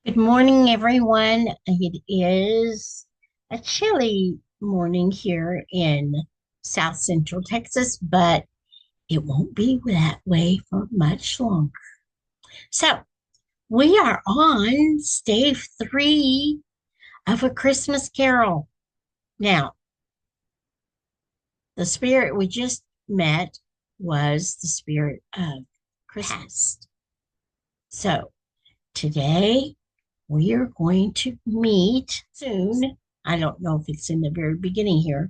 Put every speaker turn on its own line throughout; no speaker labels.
Good morning, everyone. It is a chilly morning here in South Central Texas, but it won't be that way for much longer. So, we are on Stave 3 of A Christmas Carol. Now, the spirit we just met was the spirit of Christmas. So, today we are going to meet soon. I don't know if it's in the very beginning here.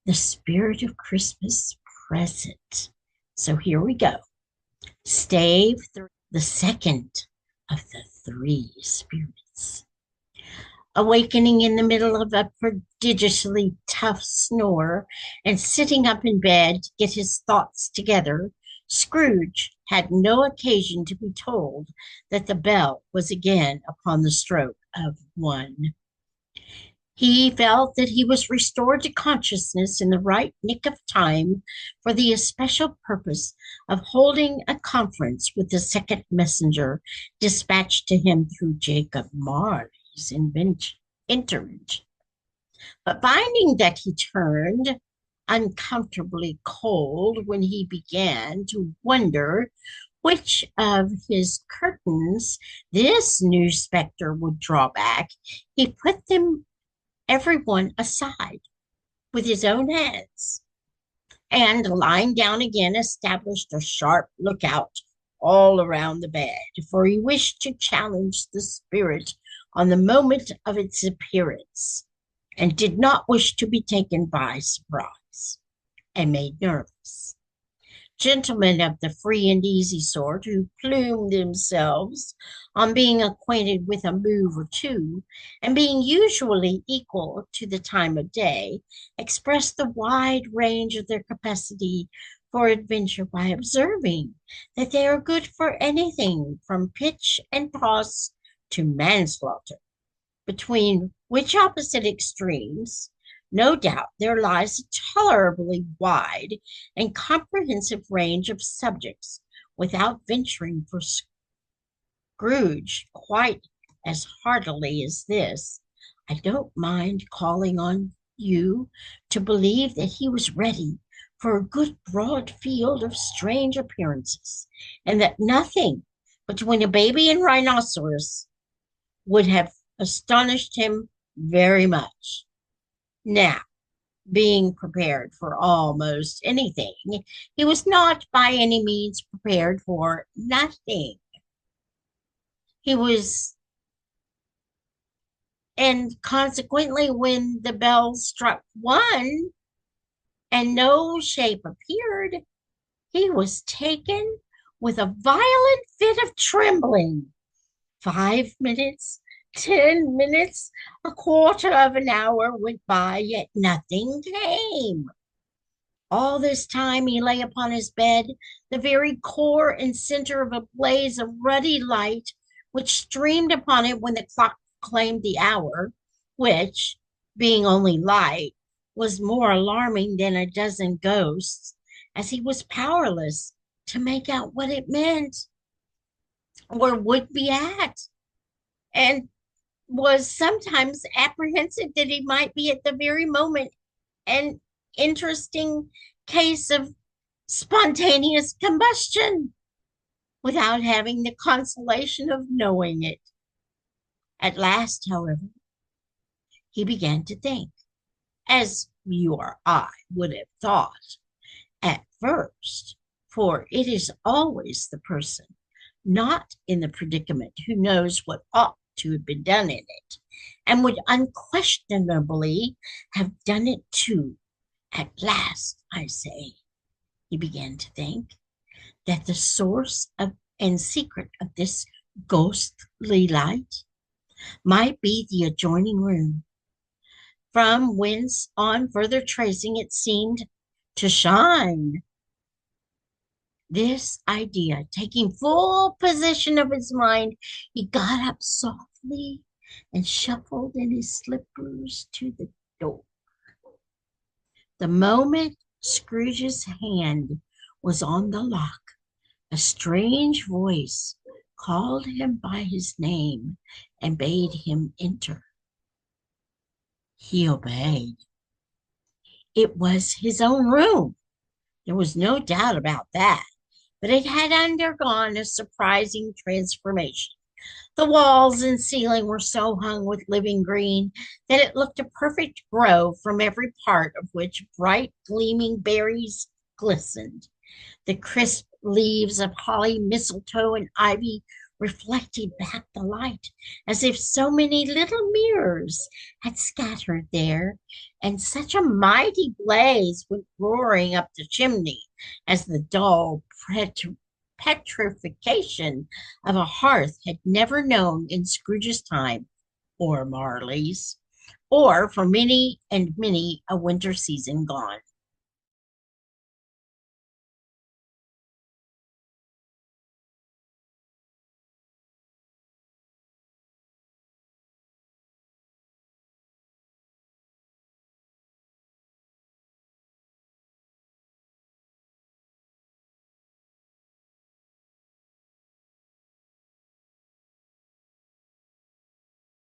The spirit of Christmas present. So here we go. Stave 3, the second of the three spirits. Awakening in the middle of a prodigiously tough snore and sitting up in bed to get his thoughts together, Scrooge had no occasion to be told that the bell was again upon the stroke of one. He felt that he was restored to consciousness in the right nick of time for the especial purpose of holding a conference with the second messenger dispatched to him through Jacob Marley's intervention. But finding that he turned uncomfortably cold when he began to wonder which of his curtains this new specter would draw back, he put them everyone aside with his own hands, and lying down again, established a sharp lookout all around the bed, for he wished to challenge the spirit on the moment of its appearance, and did not wish to be taken by surprise and made nervous. Gentlemen of the free and easy sort who plume themselves on being acquainted with a move or two, and being usually equal to the time of day, express the wide range of their capacity for adventure by observing that they are good for anything from pitch and toss to manslaughter, between which opposite extremes no doubt there lies a tolerably wide and comprehensive range of subjects, without venturing for Scrooge quite as heartily as this. I don't mind calling on you to believe that he was ready for a good broad field of strange appearances, and that nothing between a baby and rhinoceros would have astonished him very much. Now, being prepared for almost anything, he was not by any means prepared for nothing. He was, and consequently, when the bell struck one and no shape appeared, he was taken with a violent fit of trembling. 5 minutes, 10 minutes, a quarter of an hour went by, yet nothing came. All this time he lay upon his bed, the very core and center of a blaze of ruddy light, which streamed upon it when the clock proclaimed the hour, which, being only light, was more alarming than a dozen ghosts, as he was powerless to make out what it meant or would be at, and was sometimes apprehensive that he might be at the very moment an interesting case of spontaneous combustion without having the consolation of knowing it. At last, however, he began to think, as you or I would have thought at first, for it is always the person not in the predicament who knows what ought to have been done in it, and would unquestionably have done it too. At last, I say, he began to think, that the source of and secret of this ghostly light might be the adjoining room, from whence on further tracing it seemed to shine. This idea taking full possession of his mind, he got up softly and shuffled in his slippers to the door. The moment Scrooge's hand was on the lock, a strange voice called him by his name and bade him enter. He obeyed. It was his own room. There was no doubt about that, but it had undergone a surprising transformation. The walls and ceiling were so hung with living green that it looked a perfect grove from every part of which bright gleaming berries glistened. The crisp leaves of holly, mistletoe, and ivy reflected back the light as if so many little mirrors had scattered there, and such a mighty blaze went roaring up the chimney as the dull petrification of a hearth had never known in Scrooge's time, or Marley's, or for many and many a winter season gone.